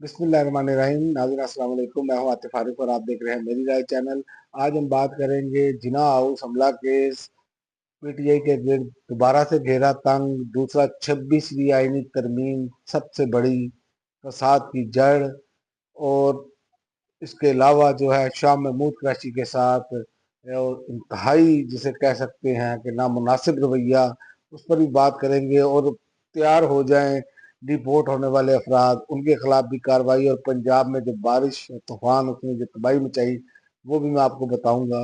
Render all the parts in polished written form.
बिस्मिल्लाहिर्रहमानिर्रहीम। नाज़रीन अस्सलाम वालेकुम। मैं हूं आतिफ आरिफ और आप देख रहे हैं मेरी राय चैनल। आज हम बात करेंगे जिना हाउस हमला केस, पीटीआई के गिर्द दोबारा से घेरा तंग, दूसरा 26वीं आईनी तरमीम सबसे बड़ी फसाद की जड़, और इसके अलावा जो है शाह महमूद कुरैशी के साथ और इंतहाई जिसे कह सकते हैं कि नामुनासिब रवैया, उस पर भी बात करेंगे। और तैयार हो जाएं डिपोर्ट होने वाले अफराद, उनके खिलाफ भी कार्रवाई, और पंजाब में जो बारिश तूफान उसने जो तबाही मचाई वो भी मैं आपको बताऊंगा।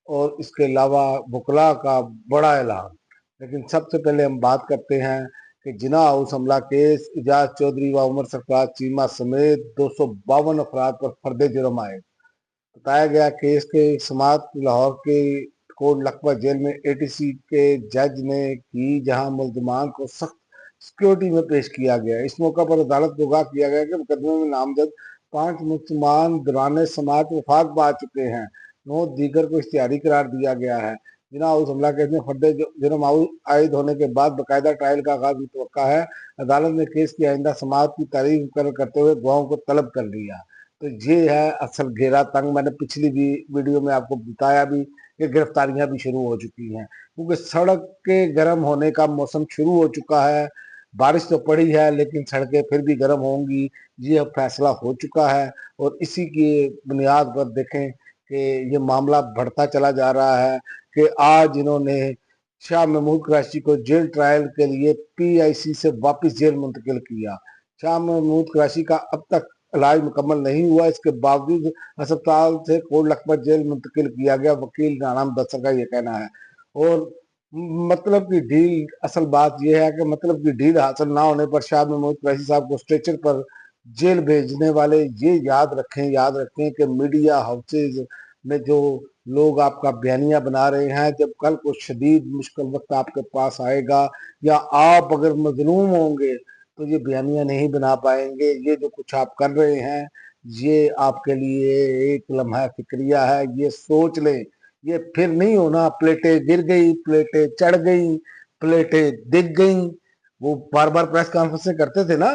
और इसके अलावा वकला का बड़ा ऐलान। लेकिन सबसे पहले हम बात करते हैं कि जिना हाउस हमला केस, इजाज चौधरी व उमर सरफराज चीमा समेत 252 अफराद पर फर्द जुर्म आए। बताया गया केस के समात लाहौर के कोट लखपत जेल में एटीसी के जज ने की, जहां मुल्जिमान को सख्त सिक्योरिटी में पेश किया गया। इस मौका पर अदालत को आगाह किया गया कि मुकदमे में नामजद 5 मुसलमान दौरान समात वफात पा चुके हैं। 9 दीगर को इख्तियारी करार दिया गया है। जिना हाउस हमला केस में फर्द जुर्म आयद होने के बाद बाकायदा ट्रायल का आगाज मुतवक्का है। अदालत ने केस की आइंदा समात की तारीख मुकर्रर करते हुए गवाहों को तलब कर लिया। तो ये है असल घेरा तंग। मैंने पिछली भी वीडियो में आपको बताया भी कि गिरफ्तारियां भी शुरू हो चुकी हैं, क्योंकि सड़क के गर्म होने का मौसम शुरू हो चुका है। बारिश तो पड़ी है लेकिन सड़कें फिर भी गर्म होंगी, ये अब फैसला हो चुका है। और इसी की बुनियाद पर देखें कि ये मामला बढ़ता चला जा रहा है कि आज इन्होंने शाह महमूद कुरैशी को जेल ट्रायल के लिए पीआईसी से वापस जेल मुंतकिल किया। शाह महमूद कुरैशी का अब तक इलाज मुकम्मल नहीं हुआ, इसके बावजूद अस्पताल से कोट लखपत जेल मुंतकिल किया गया। वकील राना मुदस्सर का ये कहना है। और मतलब की डील, असल बात यह है कि मतलब की डील हासिल ना होने पर शाह महमूद कुरैशी साहब को स्ट्रेचर पर जेल भेजने वाले ये याद रखें कि मीडिया हाउसेज में जो लोग आपका बयानिया बना रहे हैं, जब कल को शदीद मुश्किल वक्त आपके पास आएगा या आप अगर मजलूम होंगे तो ये बयानिया नहीं बना पाएंगे। ये जो कुछ आप कर रहे हैं ये आपके लिए एक लम्हा फिक्रिया है, ये सोच लें। ये फिर नहीं होना प्लेटें गिर गई, प्लेटें चढ़ गई, प्लेटें दिख गई। वो बार बार प्रेस कॉन्फ्रेंस करते थे ना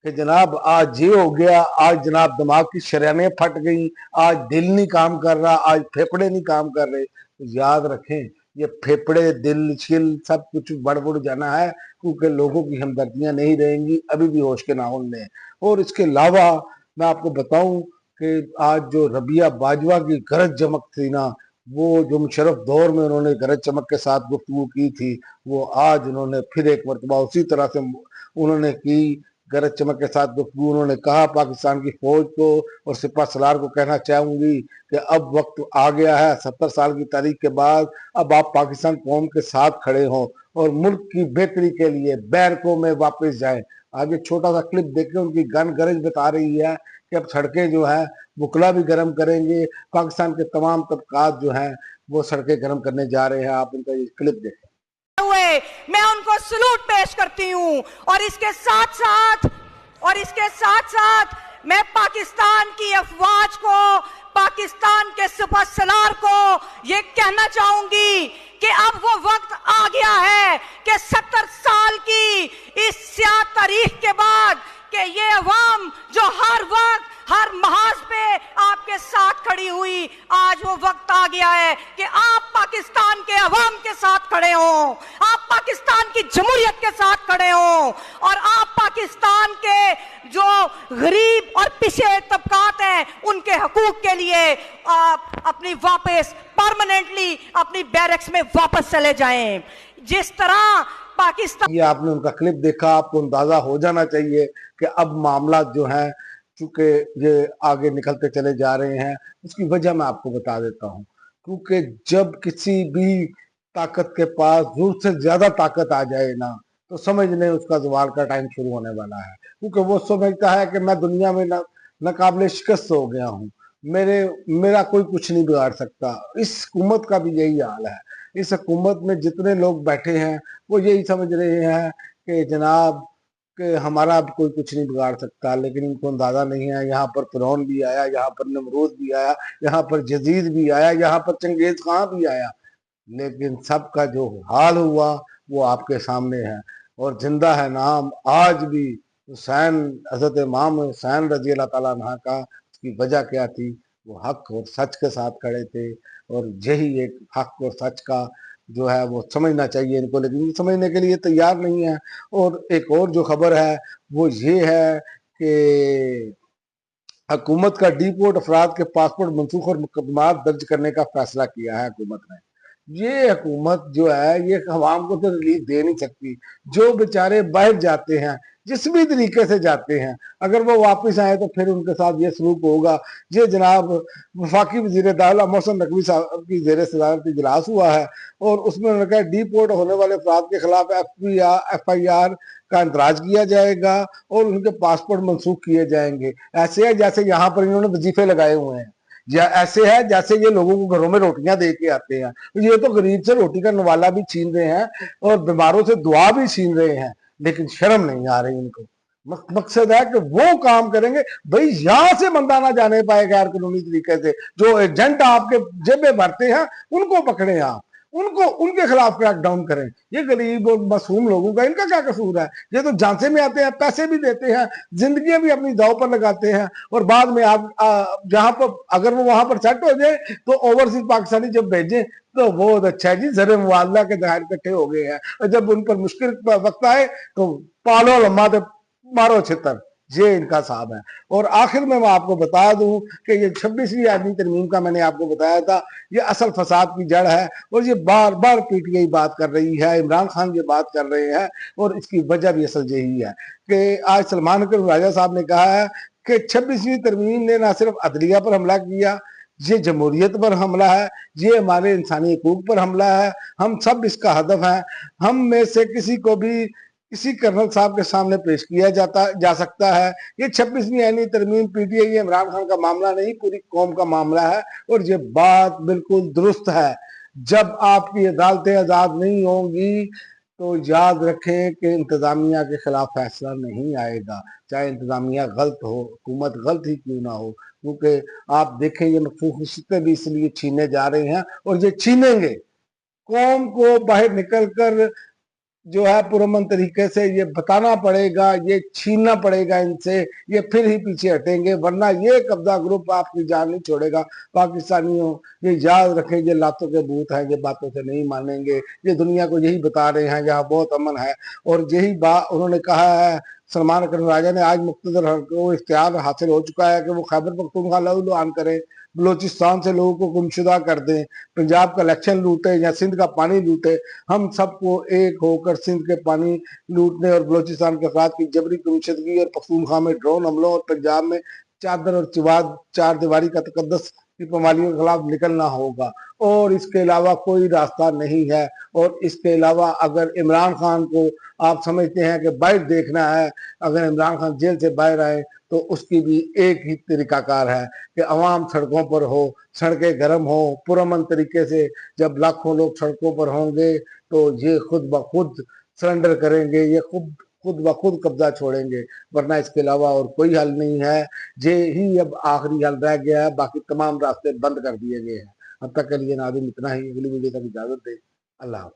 कि जनाब आज ये हो गया, आज जनाब दिमाग की शरेयानें फट गई, आज दिल नहीं काम कर रहा, आज फेफड़े नहीं काम कर रहे। तो याद रखें ये फेफड़े दिल छिल सब कुछ बढ़ जाना है, क्योंकि लोगों की हमदर्दियां नहीं रहेंगी, अभी भी होश के नाखून में। और इसके अलावा मैं आपको बताऊं कि आज जो रबिया बाजवा की गरज चमक थी ना, वो जो मुशर्रफ दौर में उन्होंने गरज चमक के साथ गुफ्तगू की थी, वो आज उन्होंने फिर एक मरतबा उसी तरह से उन्होंने की। गरज चमक के साथ गुफ्तगू उन्होंने कहा, पाकिस्तान की फौज को और सिपा सलार को कहना चाहूंगी कि अब वक्त आ गया है, 70 साल की तारीख के बाद अब आप पाकिस्तान कौम के साथ खड़े हों और मुल्क की बेहतरी के लिए बैरकों में वापस जाएं। आगे छोटा सा क्लिप देखें, उनकी गन गरज बता रही है कि अब सड़कें जो है बुकला भी गर्म करेंगे। पाकिस्तान के तमाम तबकात जो हैं वो सड़कें गर्म करने जा रहे हैं। आप उनका ये क्लिप देखें। हुए मैं उनको सलूट पेश करती हूं। और इसके साथ साथ मैं पाकिस्तान की अफवाज को, पाकिस्तान के सुपा सलार को ये कहना चाहूंगी कि अब वो वक्त आ गया है कि 70 साल की इस स्याह तारीख के बाद कि ये अवाम जो हर वक्त हर महाज पे आपके साथ खड़ी हुई, आज वो वक्त आ गया है कि आप पाकिस्तान के अवाम के साथ खड़े हों, आप पाकिस्तान की जमहूरियत के साथ खड़े हों, और आप पाकिस्तान के जो गरीब और पिछड़े तबकात हैं उनके हकूक के लिए आप अपनी वापस परमानेंटली अपनी बैरक्स में वापस चले जाएं। जिस तरह पाकिस्तान, ये आपने उनका क्लिप देखा, आपको अंदाजा हो जाना चाहिए कि अब मामला जो है चूंकि ये आगे निकलते चले जा रहे हैं। उसकी वजह मैं आपको बता देता हूँ, क्योंकि जब किसी भी ताकत के पास जरूरत से ज्यादा ताकत आ जाए ना, तो समझ लें उसका जवाल का टाइम शुरू होने वाला है। क्योंकि वो समझता है कि मैं दुनिया में नाकाबिले शिकस्त हो गया हूँ, मेरा कोई कुछ नहीं बिगाड़ सकता। इस हुकूमत का भी यही हाल है। इस हुकूमत में जितने लोग बैठे हैं वो यही समझ रहे हैं कि जनाब कि हमारा अब कोई कुछ नहीं बिगाड़ सकता। लेकिन इनको अंदाजा नहीं है, यहाँ पर फिरौन भी आया, यहाँ पर नमरूद भी आया, यहाँ पर यजीद भी आया, यहाँ पर चंगेज खां भी आया, लेकिन सबका जो हाल हुआ वो आपके सामने है। और जिंदा है नाम आज भी हुसैन, हजरत इमाम हुसैन रजी अल्लाह ताला अन्हा का, उसकी वजह क्या थी? वो हक और सच के साथ खड़े थे, और यही एक हक और सच का जो है वो समझना चाहिए इनको, लेकिन ये समझने के लिए तैयार नहीं है। और एक और जो खबर है वो ये है कि हुकूमत का डिपोर्ट अफराद के पासपोर्ट मनसूख और मुकदमात दर्ज करने का फैसला किया है हुकूमत ने। ये हुकूमत जो है ये अवाम को तो रिलीफ दे नहीं सकती। जो बेचारे बाहर जाते हैं, जिस भी तरीके से जाते हैं, अगर वो वापस आए तो फिर उनके साथ ये सलूक होगा। ये जनाब वफाकी वजीर दाखिला मोहसिन नकवी साहब की जेर सदारत इजलास हुआ है, और उसमें उन्होंने कहा डिपोर्ट होने वाले अफराद के खिलाफ FIR का इंतराज किया जाएगा और उनके पासपोर्ट मनसूख किए जाएंगे। ऐसे है जैसे यहाँ पर इन्होंने वजीफे लगाए हुए हैं, या ऐसे है जैसे ये लोगों को घरों में रोटियां दे के आते हैं। ये तो गरीब से रोटी का नवाला भी छीन रहे हैं और बीमारों से दुआ भी छीन रहे हैं, लेकिन शर्म नहीं आ रही इनको। मकसद है कि वो काम करेंगे भाई, यहां से बंदा ना जाने पाए गैर कानूनी तरीके से। जो एजेंट आपके जेबे भरते हैं उनको पकड़े आप, उनको उनके खिलाफ क्रैक डाउन करें। ये गरीब और मासूम लोगों का इनका क्या कसूर है? ये तो झांसे में आते हैं, पैसे भी देते हैं, जिंदगी भी अपनी दांव पर लगाते हैं, और बाद में आप जहां पर अगर वो वहां पर सेट हो जाए तो ओवरसीज पाकिस्तानी जब भेजे तो वो अच्छा है जी, जरे मुआवजा के दायर इकट्ठे हो गए हैं, और जब उन पर मुश्किल वक्त आए तो पालो लम्मा तो मारो छितर। ये इनका साहब है। और आखिर में मैं आपको बता दूं कि ये 26वीं आदमी तरमीम का मैंने आपको बताया था, ये असल फसाद की जड़ है, और ये बार बार PTI बात कर रही है, इमरान खान ये बात कर रहे हैं, और इसकी वजह भी असल यही है कि आज सलमान राजा साहब ने कहा है कि 26वीं तरमीम ने न सिर्फ अदलिया पर हमला किया, ये जमहूरियत पर हमला है, ये हमारे इंसानी हकूक पर हमला है। हम सब इसका हदफ है। हम में से किसी को भी किसी कर्नल साहब के सामने पेश किया जा सकता है। ये 26वीं आईनी तरमीम PTI इमरान खान का मामला नहीं, पूरी कौम का मामला है, और ये बात बिल्कुल दुरुस्त है। जब आपकी अदालतें आजाद नहीं होंगी तो याद रखें कि इंतजामिया के खिलाफ फैसला नहीं आएगा, चाहे इंतजामिया गलत हो, हुकूमत गलत ही क्यों ना हो। क्योंकि आप देखें ये मखसूस रिश्ते भी इसलिए छीने जा रहे हैं, और ये छीनेंगे। कौम को बाहर निकल कर जो है पुरअमन तरीके से ये बताना पड़ेगा, ये छीनना पड़ेगा इनसे, ये फिर ही पीछे हटेंगे, वरना ये कब्जा ग्रुप आपकी जान नहीं छोड़ेगा। पाकिस्तानियों ये याद रखें, ये लातों के भूत हैं, ये बातों से नहीं मानेंगे। ये दुनिया को यही बता रहे हैं यहाँ बहुत अमन है, और यही बात उन्होंने कहा है। सलमान राजा ने आज मुख्तदर को इख्तियार हासिल हो चुका है कि वो खैबर पख्तूनख्वा ऐलान करें, बलोचिस्तान से लोगों को गुमशुदा कर दें, पंजाब का इलेक्शन लूटे या सिंध का पानी लूटे। हम सबको एक होकर सिंध के पानी लूटने और बलोचिस्तान के अफराद की जबरी गुमशुदगी और पख्तूनख्वा में ड्रोन हमलों और पंजाब में चादर और चार दीवारी का तकद्दस की पामालियों के खिलाफ निकलना होगा, और इसके अलावा कोई रास्ता नहीं है। और इसके अलावा अगर इमरान खान को आप समझते हैं कि बाहर देखना है, अगर इमरान खान जेल से बाहर आए तो उसकी भी एक ही तरीकाकार है कि अवाम सड़कों पर हो, सड़कें गर्म हो, पुरअमन तरीके से। जब लाखों लोग सड़कों पर होंगे तो ये खुद ब खुद सरेंडर करेंगे, ये खुद ब खुद कब्जा छोड़ेंगे, वरना इसके अलावा और कोई हल नहीं है। ये ही अब आखिरी हल रह गया है, बाकी तमाम रास्ते बंद कर दिए गए हैं। अब तक के लिए नाज़रीन इतना ही। अगली वीडियो तक इजाजत दे। अल्लाह।